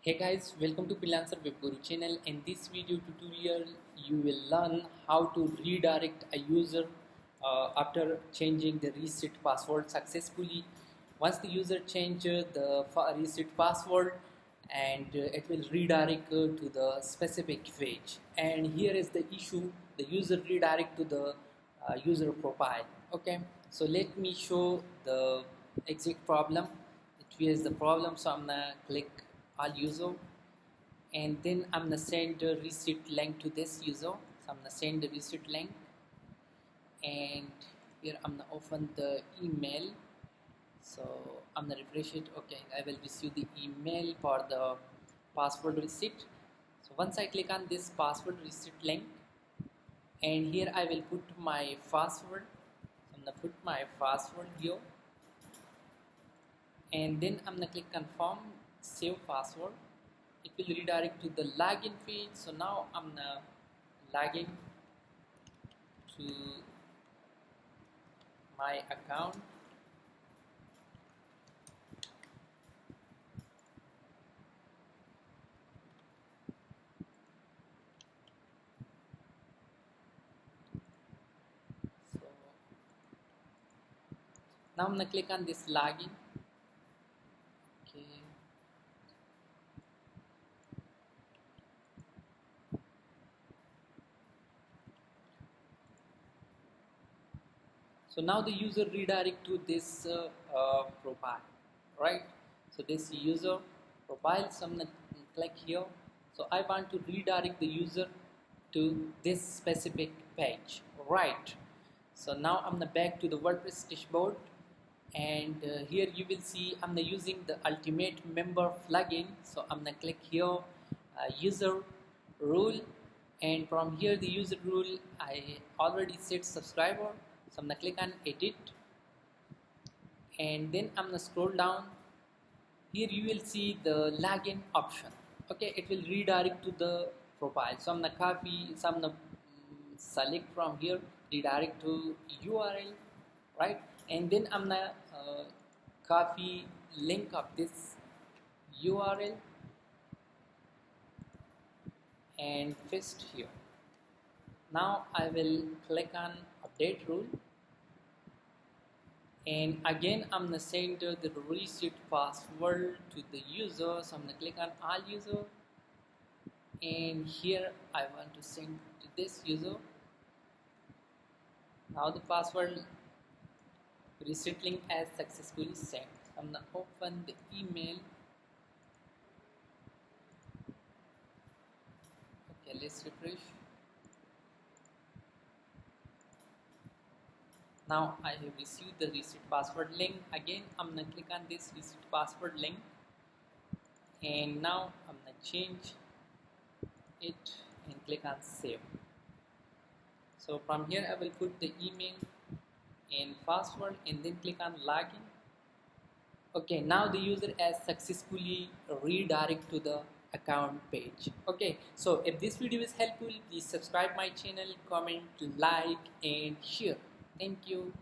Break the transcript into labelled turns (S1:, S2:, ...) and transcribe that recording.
S1: Hey guys, welcome to Freelancerwebguru channel. In this video tutorial, you will learn how to redirect a user after changing the reset password successfully. Once the user changes the reset password, and it will redirect to the specific page. And here is the issue: the user redirect to the user profile. Okay, so let me show the exact problem. Here is the problem. So I'm gonna click all user, and then I'm gonna send a receipt link to this user. So I'm gonna send the receipt link, and here I'm gonna open the email. So I'm gonna refresh it. Okay, I will receive the email for the password receipt. So once I click on this password receipt link, and here I will put my password. So I'm gonna put my password here, and then I'm gonna click confirm, save password. It will redirect to the login page. So now I'm gonna log in to my account. So now I'm gonna click on this login. Okay. So now the user redirect to this profile, right? So this user profile, so I'm gonna click here. So I want to redirect the user to this specific page, right? So now I'm gonna back to the WordPress dashboard, and here you will see I'm using the ultimate member plugin. So I'm gonna click here, user rule, and from here the user rule I already set subscriber. So I'm gonna click on edit, and then I'm gonna scroll down. Here you will see the login option. Okay, it will redirect to the profile. So I'm gonna copy, so I'm gonna select from here, redirect to URL, right? And then I'm gonna copy link of this URL and paste here. Now I will click on update rule, and again I'm gonna send the reset password to the user. So I'm gonna click on all user, and here I want to send to this user. Now the password reset link has successfully sent. I'm gonna open the email. Okay, let's refresh. Now I have received the reset password link. Again I'm gonna click on this reset password link, and now I'm gonna change it and click on save. So from here I will put the email and password, and then click on login. Okay, now the user has successfully redirected to the account page. Okay, so if this video is helpful, please subscribe my channel, comment, like and share. Thank you.